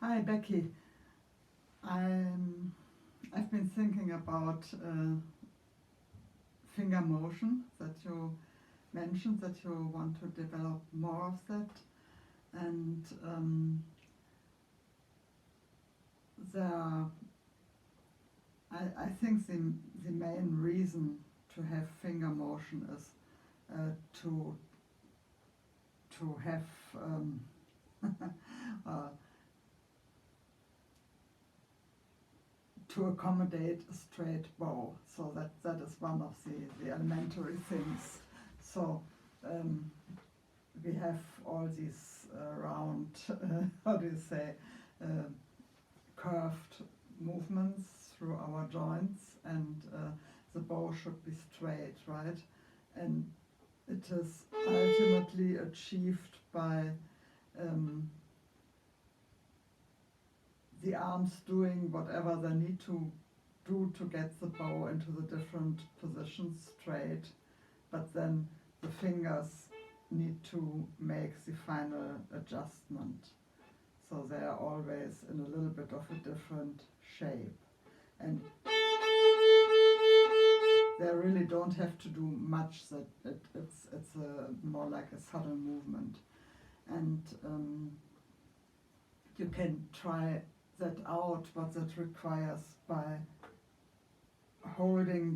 Hi Becky, I've been thinking about finger motion that you mentioned that you want to develop more of that, and there I think the main reason to have finger motion is to have uh, to accommodate a straight bow. So that is one of the elementary things. So we have all these round, how do you say, curved movements through our joints, and the bow should be straight, right? And it is ultimately achieved by the arms doing whatever they need to do to get the bow into the different positions straight, but then the fingers need to make the final adjustment. So they are always in a little bit of a different shape. And they really don't have to do much, that it's more like a subtle movement. And you can try that out, what that requires, by holding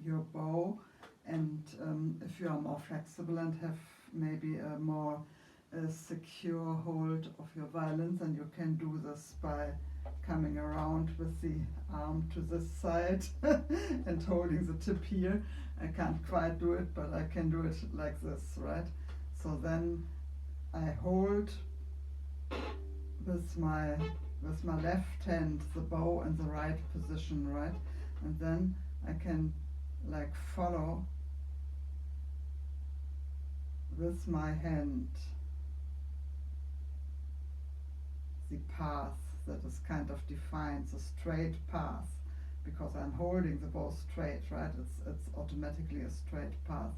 your bow, and if you are more flexible and have maybe a more secure hold of your violin, then you can do this by coming around with the arm to this side and holding the tip here. I can't quite do it, but I can do it like this, right? So then I hold with my left hand the bow in the right position, right? And then I can like follow with my hand the path that is kind of defined, the straight path, because I'm holding the bow straight, right? It's automatically a straight path.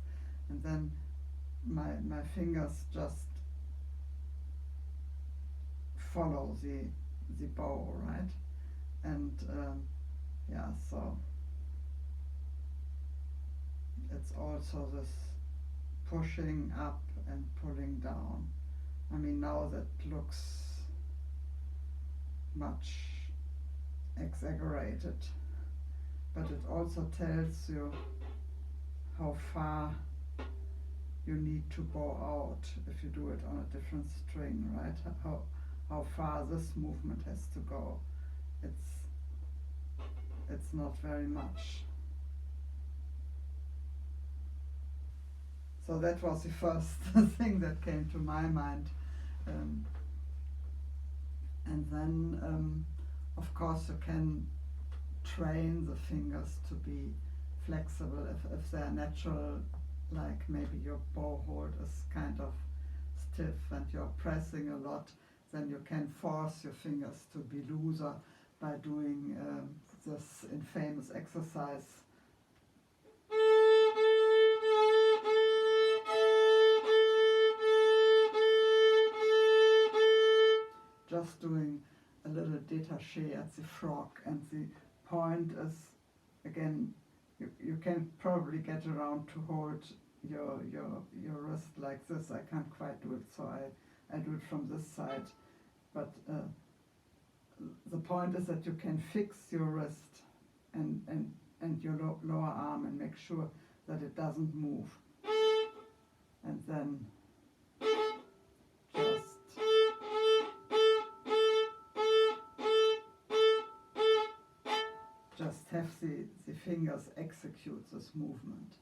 And then my fingers just follow the bow, right? And yeah, so it's also this pushing up and pulling down. I mean, now that looks much exaggerated, but it also tells you how far you need to bow out if you do it on a different string, right? How far this movement has to go. It's not very much. So that was the first thing that came to my mind. And then, of course, you can train the fingers to be flexible if they're natural, like maybe your bow hold is kind of stiff and you're pressing a lot, then you can force your fingers to be looser by doing this infamous exercise. Just doing a little détaché at the frog, and the point is, again, you can probably get around to hold your wrist like this. I can't quite do it, so I do it from this side. But the point is that you can fix your wrist and your lower arm and make sure that it doesn't move. And then just have the fingers execute this movement.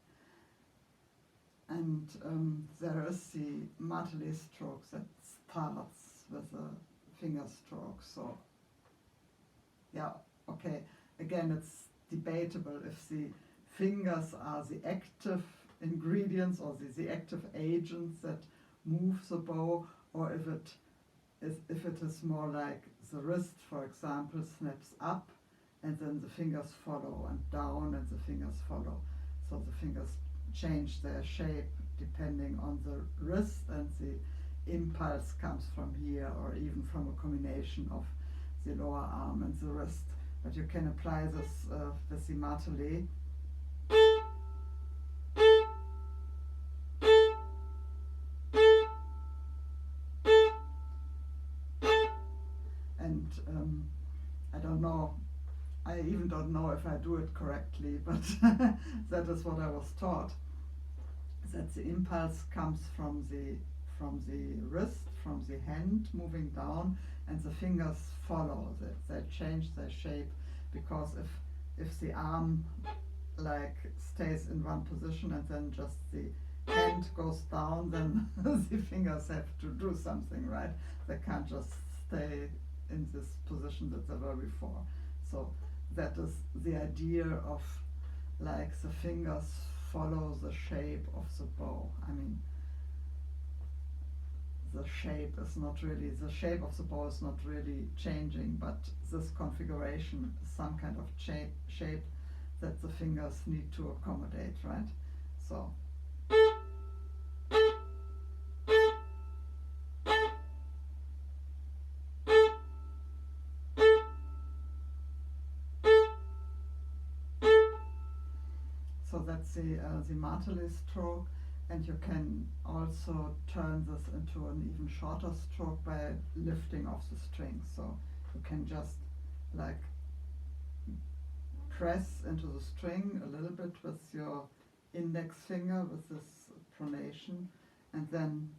And there is the Martelly stroke that starts with a finger stroke. So yeah, okay, again, it's debatable if the fingers are the active ingredients or the active agents that move the bow, or if it is more like the wrist, for example, snaps up and then the fingers follow, and down and the fingers follow. So the fingers change their shape depending on the wrist and the impulse comes from here, or even from a combination of the lower arm and the wrist. But you can apply this with the martelé. And I don't know, I even don't know if I do it correctly, but that is what I was taught. That the impulse comes from the wrist, from the hand moving down, and the fingers follow that. They change their shape, because if the arm like stays in one position and then just the hand goes down, then the fingers have to do something, right? They can't just stay in this position that they were before. So that is the idea of like the fingers follow the shape of the bow. I mean, the shape of the bow is not really changing, but this configuration is some kind of shape that the fingers need to accommodate, right? So that's the martelé stroke. And you can also turn this into an even shorter stroke by lifting off the string. So you can just like press into the string a little bit with your index finger with this pronation, and then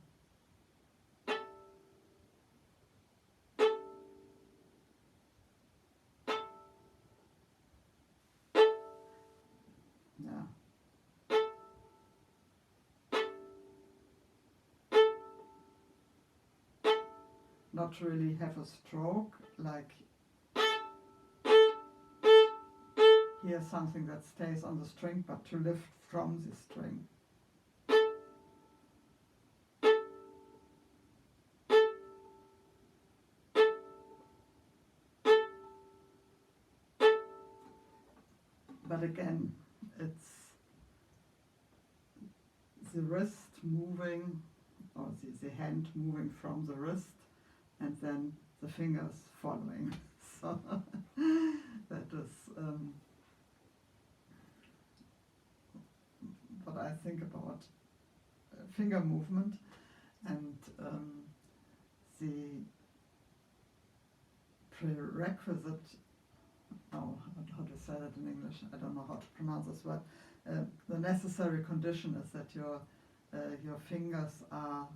yeah. Not really have a stroke, like here's something that stays on the string, but to lift from the string. But again, it's the wrist moving, or the hand moving from the wrist, and then the fingers following. So that is what I think about finger movement. And the prerequisite, oh, how to say that in English, I don't know how to pronounce this word. The necessary condition is that your fingers are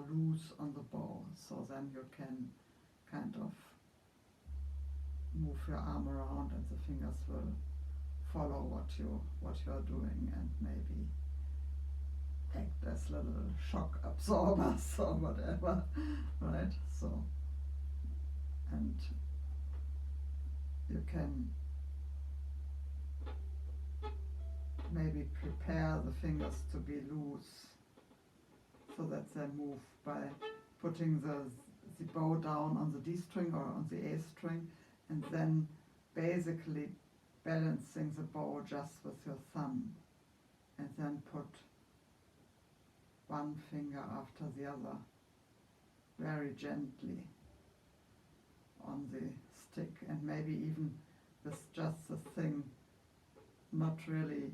loose on the bow, so then you can kind of move your arm around and the fingers will follow what you're doing, and maybe act as little shock absorbers or whatever, right? So, and you can maybe prepare the fingers to be loose so that they move by putting the bow down on the D string or on the A string, and then basically balancing the bow just with your thumb, and then put one finger after the other very gently on the stick, and maybe even with just the thing, not really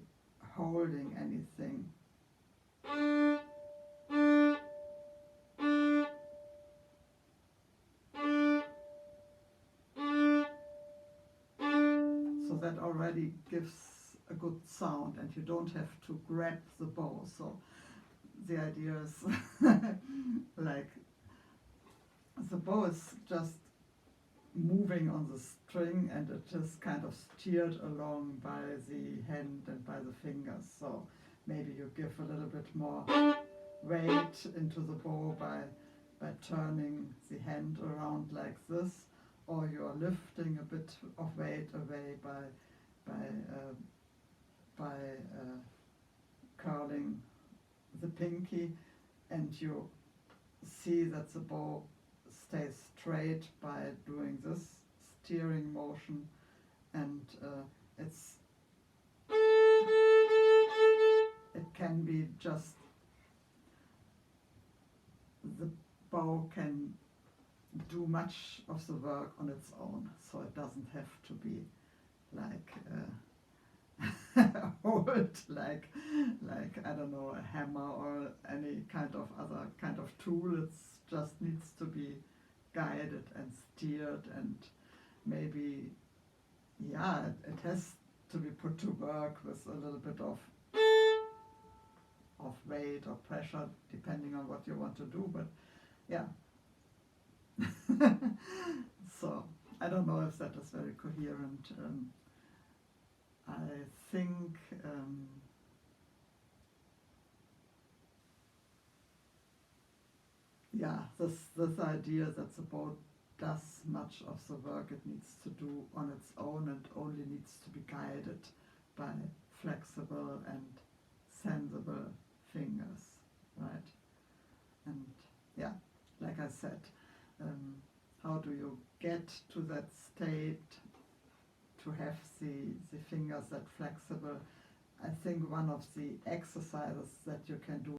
holding anything. So that already gives a good sound, and you don't have to grab the bow. So the idea is like the bow is just moving on the string, and it is kind of steered along by the hand and by the fingers. So maybe you give a little bit more weight into the bow by turning the hand around like this, or you're lifting a bit of weight away by curling the pinky, and you see that the bow stays straight by doing this steering motion, and it can be just the bow can do much of the work on its own, so it doesn't have to be like hold like I don't know, a hammer or any kind of other kind of tool. It just needs to be guided and steered, and maybe it has to be put to work with a little bit of weight or pressure, depending on what you want to do. But yeah. So I don't know if that is very coherent. I think this idea that the boat does much of the work it needs to do on its own and only needs to be guided by flexible and sensible fingers, right? And yeah, like I said, how do you get to that state to have the fingers that flexible? I think one of the exercises that you can do